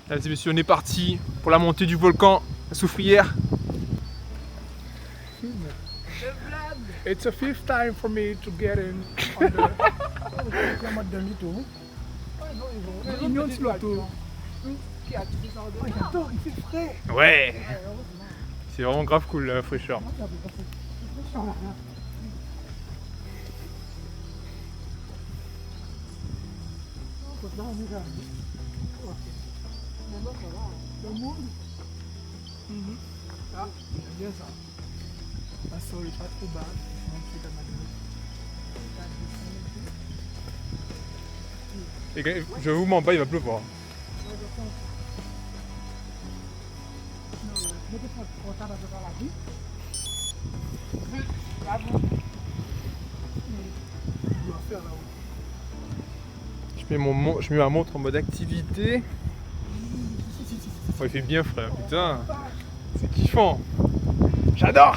Mesdames et messieurs, on est parti pour la montée du volcan, la soufrière. It's the fifth time for me to get in on the. J'adore, il fait frais. Ouais. C'est vraiment grave cool la fraîcheur. Ah, j'aime bien ça. La sol est pas trop bas. Et je vous mens pas, il va pleuvoir. Je mets ma montre en mode activité. Oh, il fait bien frère, putain. C'est kiffant. J'adore.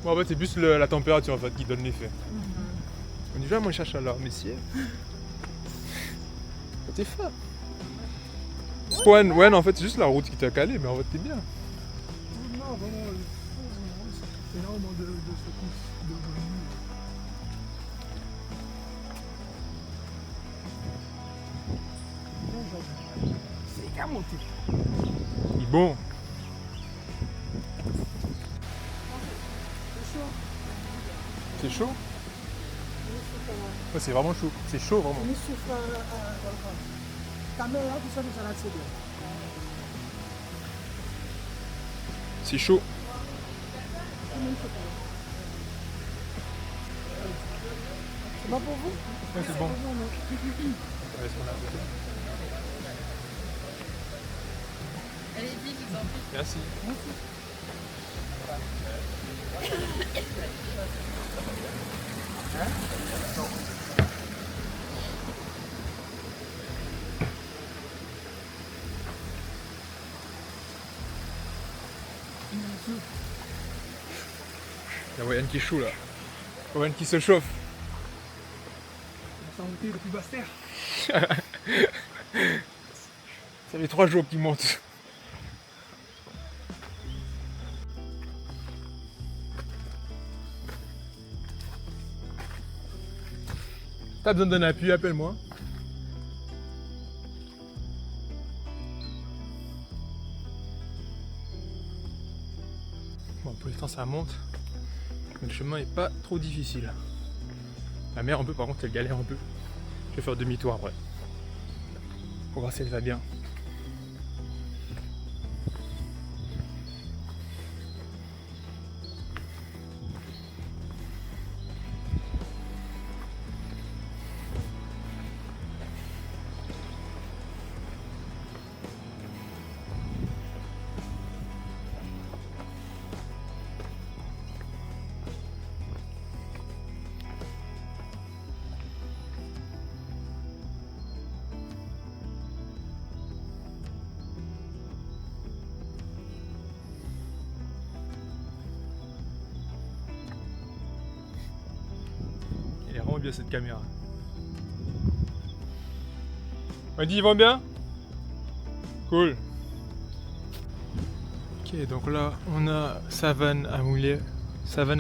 Bon, en fait, c'est plus la température en fait qui donne l'effet. On y va, mon chachalard, messieurs. T'es fort. Ouais, non, en fait, c'est juste la route qui t'a calé, mais en fait, t'es bien. Non, vraiment, c'est énormément de secousses, de bruit. C'est qu'à monter. Il est bon. C'est chaud? Ouais, c'est vraiment chaud. C'est chaud, vraiment. C'est chaud. C'est bon pour vous? Ouais, c'est bon. Allez-y, je vous en prie. Merci. La Wayne qui est chaud là. La Wayne qui se chauffe. Ça a monté depuis Basse-Terre. Ça fait 3 jours qu'il monte. T'as besoin d'un appui, appelle-moi. Bon, pour l'instant ça monte. Mais le chemin est pas trop difficile. La mer un peu, par contre, elle galère un peu. Je vais faire demi-tour après. Pour voir si elle va bien. Elle est vraiment bien cette caméra. On dit ils vont bien? Cool. Ok, donc là on a Savane à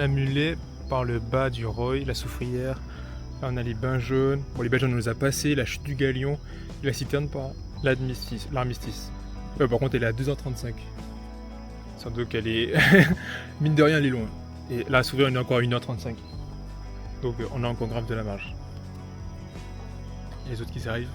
Mulet par le bas du Roy, la soufrière. Là on a les bains jaunes. Bon, les bains jaunes on les a passés, la chute du Galion, et la citerne par l'armistice. Par contre elle est à 2h35. Sans doute qu'elle est. Mine de rien elle est loin. Et là la soufrière on est encore à 1h35. Donc on a encore grave de la marge. Et les autres qui arrivent.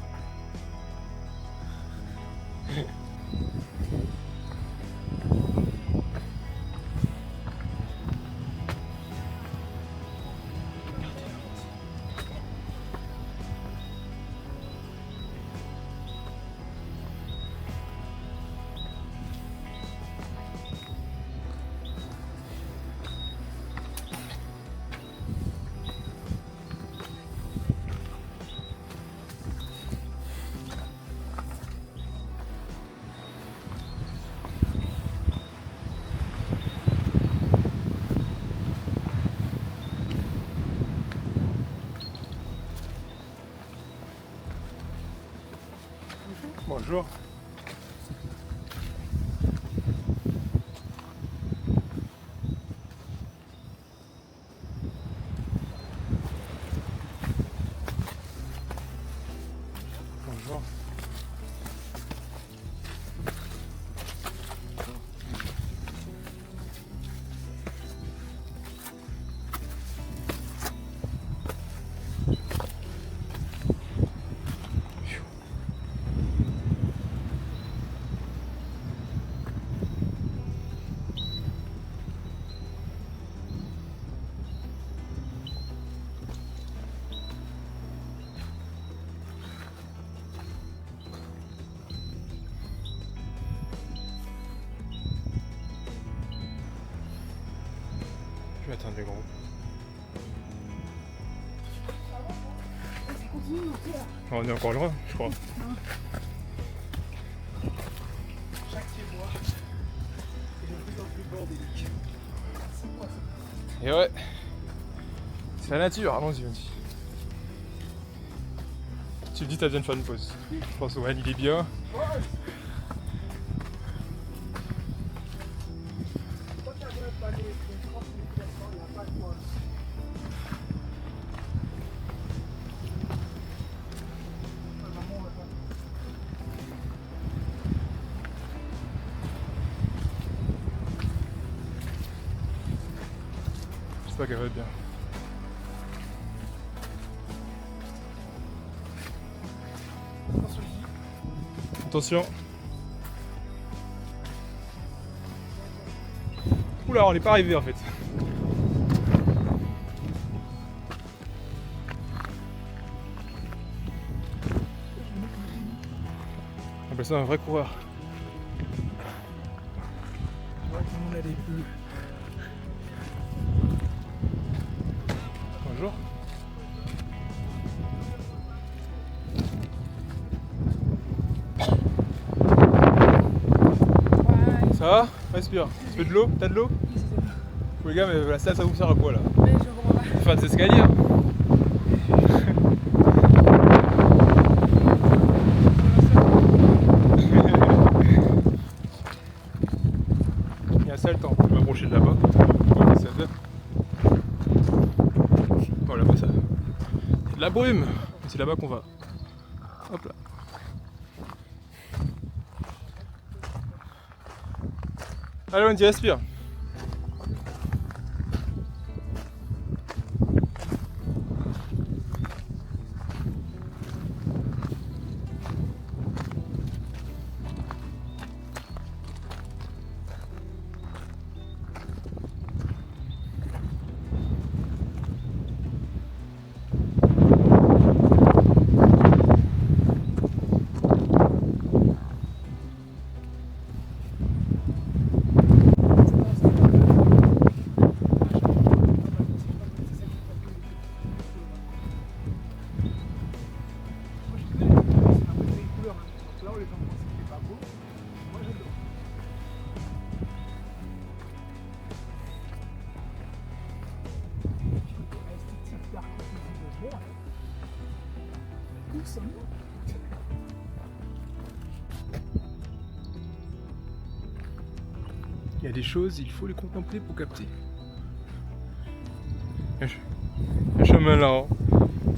Bonjour. Bonjour. Je vais attendre les gros. On est encore loin, je crois. Chaque chez moi est de plus en plus bordélique. C'est moi ça. Et ouais, c'est la nature, allons-y, on dit. Tu me dis, t'as besoin de faire une pause. Je pense que il est bien. J'espère qu'elle va être bien. Attention. Oula, on n'est pas arrivé en fait. On appelle ça un vrai coureur. Je vois que tout le monde a des bleus. Bonjour. Ça va? Respire. Tu veux de l'eau? T'as de l'eau? Oui, les gars, mais la salle, ça vous sert à quoi là? Mais je comprends pas. Faire des escaliers. Hein. Il y a un seul temps. Je vais m'approcher de là-bas. Voilà, ça fait. Oh là-bas, ça. C'est de la brume. C'est là-bas qu'on va. Hop là. Allez, on dit respire. Il y a des choses, il faut les contempler pour capter. Un chemin là, hein.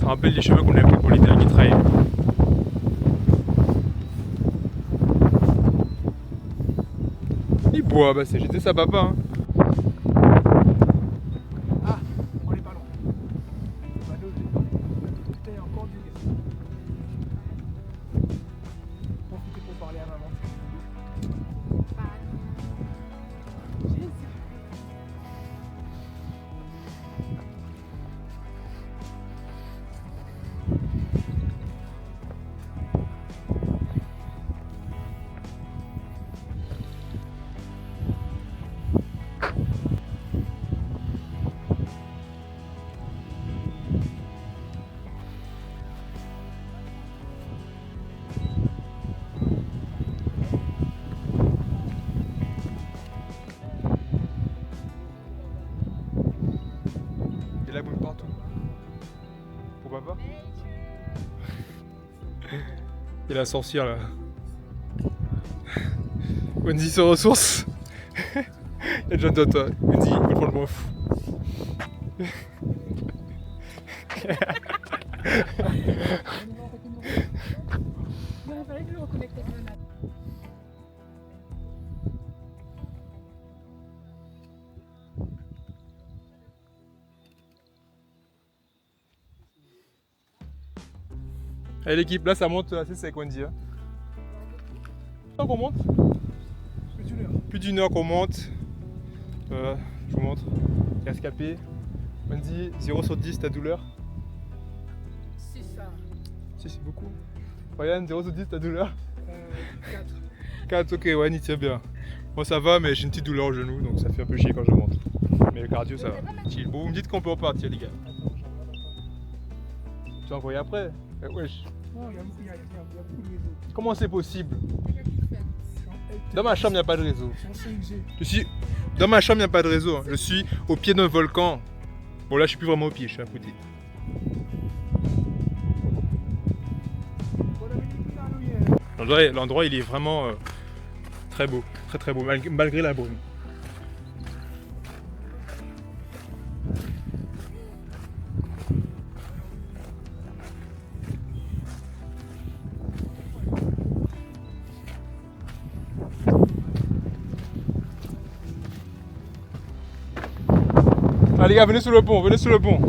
Ça rappelle les chemins qu'on a pris pour les derniers trails. Il boit, bah c'est j'étais sa papa. Hein. Ah, on est pas loin. On va putain, encore du gars. Profitez pour parler à maman. Et la boule partout. Pour papa. Et la sorcière là. Wendy se ressource. Il y a John Tota. Wendy, il va prendre le moins fou. Il fallait que je reconnecte avec ma mère. Allez l'équipe, là ça monte assez sec Wendy. Hein. Tant qu'on monte. Plus d'une heure qu'on monte. Je vous montre. Rescapé. Wendy, 0 sur 10 ta douleur. C'est ça. Si, c'est beaucoup. Ryan, 0 sur 10 ta douleur. 4. 4, ok, ouais, il tient bien. Moi ça va, mais j'ai une petite douleur au genou, donc ça fait un peu chier quand je monte. Mais le cardio ça va. Chill. Bon, vous me dites qu'on peut repartir, les gars. Tu vas envoyer après? Wesh. Non, il y a beaucoup de réseaux. Comment c'est possible? Je suis en Dans ma chambre, il n'y a pas de réseau. Je suis en 5G. Je suis... Dans ma chambre, il n'y a pas de réseau. Je suis au pied d'un volcan. Bon, là, je suis plus vraiment au pied, je suis à côté. L'endroit, il est vraiment très beau. Très très beau, malgré la brume. Ah les gars, venez sous le pont, venez sous le pont.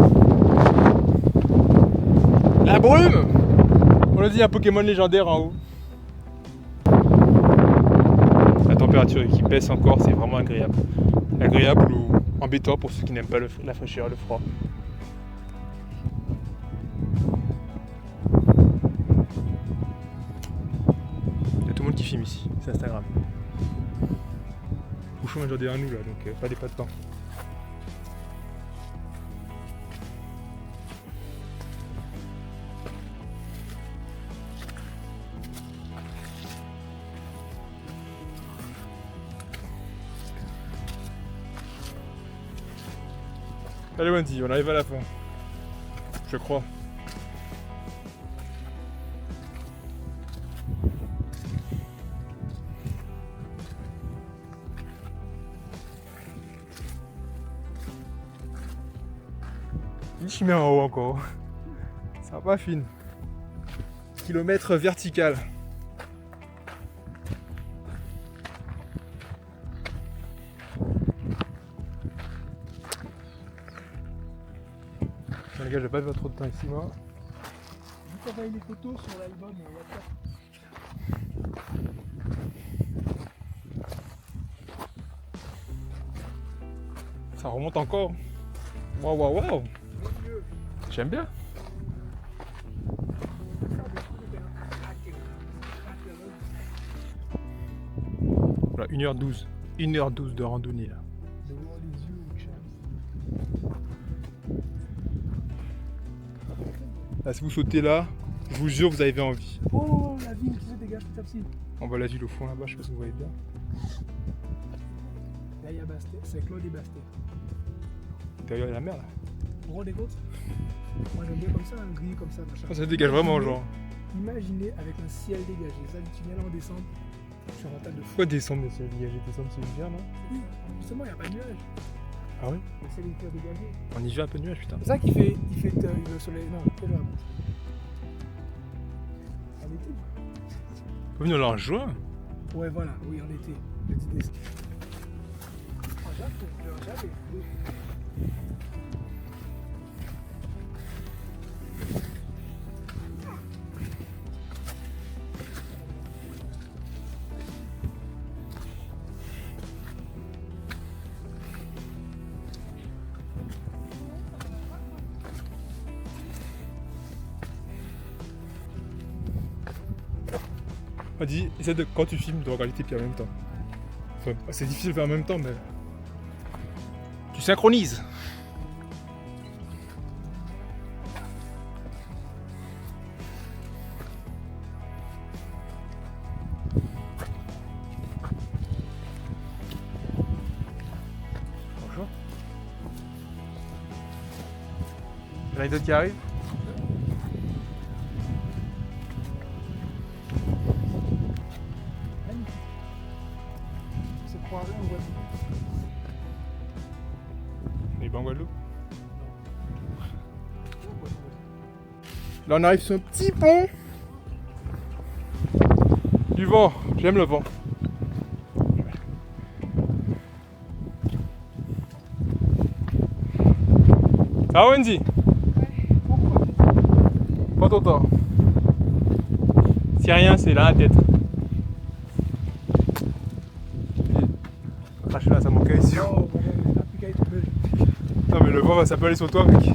La brume! On a dit un Pokémon légendaire en haut. La température qui baisse encore, c'est vraiment agréable. Agréable ou embêtant pour ceux qui n'aiment pas la fraîcheur, le froid. Il y a tout le monde qui filme ici, c'est Instagram. Bouchon est déjà à nous là, donc pas des pas de temps. Allez Wendy, on arrive à la fin. Je crois. Une chimie en haut encore. Ça va pas fine. Kilomètre vertical. Les gars, je vais pas faire trop de temps ici moi. Vous travaillez les photos sur l'album WhatsApp. Ça remonte encore. Waouh waouh waouh. J'aime bien. Voilà, 1h12. 1h12 de randonnée là. Devant les yeux, Là, si vous sautez là, je vous jure, vous avez envie. oh, la ville qui se dégage petit à petit. On voit la ville au fond là-bas, je sais pas si vous voyez bien. Là, il y a Bastet, c'est Claude et Bastet. Derrière la mer là. Vous vous rendez compte? Moi, j'aime bien comme ça, un gris comme ça, machin. Ça dégage vraiment, genre. Imaginez avec un ciel dégagé. Ça, du tunnel en descente sur un tas de fou. Pourquoi descendre mais c'est dégagé? Descendre c'est l'hiver, non? Oui, justement, il n'y a pas de nuages. Ah oui? Le ciel est hyper dégagé. En hiver, un peu de nuage, putain. C'est ça qui fait, le soleil. Non, quelle heure? En été? Faut venir là en juin. Ouais, voilà, oui, en été. Le 10 décembre. J'avais. On dit, essaie de, quand tu filmes, de regarder tes pieds en même temps. Enfin, c'est difficile de faire en même temps, mais. Tu synchronises. Bonjour. Il y en a d'autres qui arrivent. Là on arrive sur un petit pont. Du vent, j'aime le vent. Ça va Wendy? Pas ton temps. Si rien, c'est là la tête. Crache là, ça manque ici. Oh, mon gars, il a plus qu'à être bleu. Non mais le vent ça peut aller sur toi mec.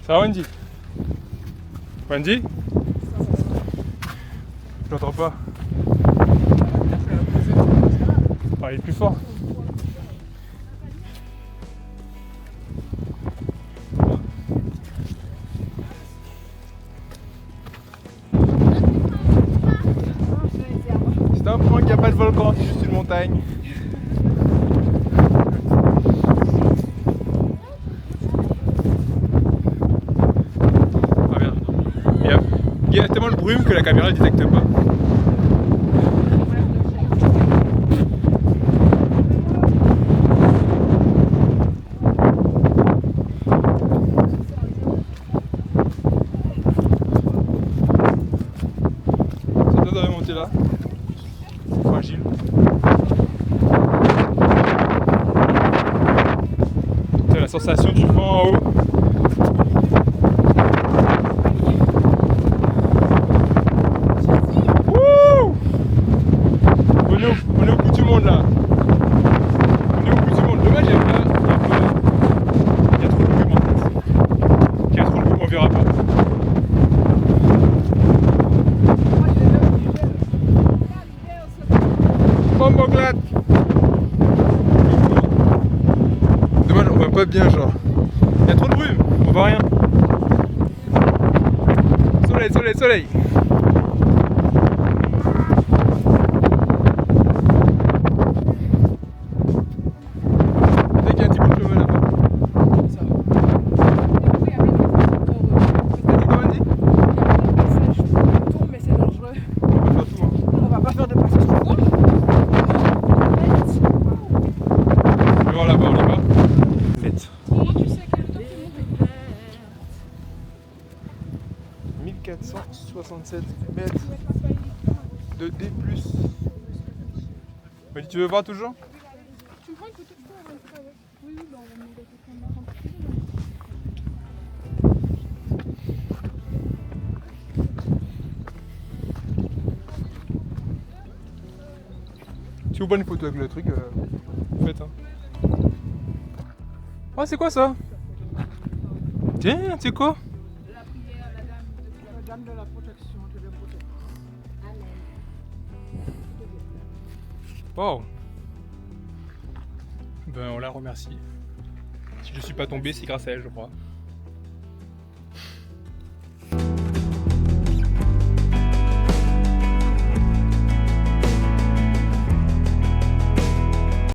Ça va Wendy? Wendy? Je l'entends pas. Parlez plus fort. C'est un point qu'il n'y a pas de volcan, c'est juste une montagne. Ah merde. Il y a tellement de brume que la caméra ne détecte pas. Ça doit remonter là. Fragile. C'est la sensation du vent en haut. Wouh! On est au bout du monde là. On est au bout du monde. Dommage, il y a trop de brume en fait. Il y a trop de brume, on verra pas. Bomboclate. Dommage, on voit pas bien genre. Il y a trop de brume, on voit rien. Soleil, soleil, soleil. Dès qu'il y a un petit peu de chemin là-bas. Ça. T'as dit quoi, Andy? Mais c'est dangereux. On va faire tout, hein. On va pas faire de passage trop court. On va voir là-bas, on y va. Faites. Comment tu sais quel temps tu montes? 1467 mètres de D+. Mais tu veux voir toujours? Tu me prends une photo de toi avant de faire avec? Oui, oui, bah on va demander à quelqu'un de Si vous prenez une photo avec le truc, faites. Hein. Oh, c'est quoi ça? Tiens, c'est quoi? La prière, la dame de la protection, je vais protéger. Wow. Ben, on la remercie. Si je suis pas tombé, c'est grâce à elle, je crois.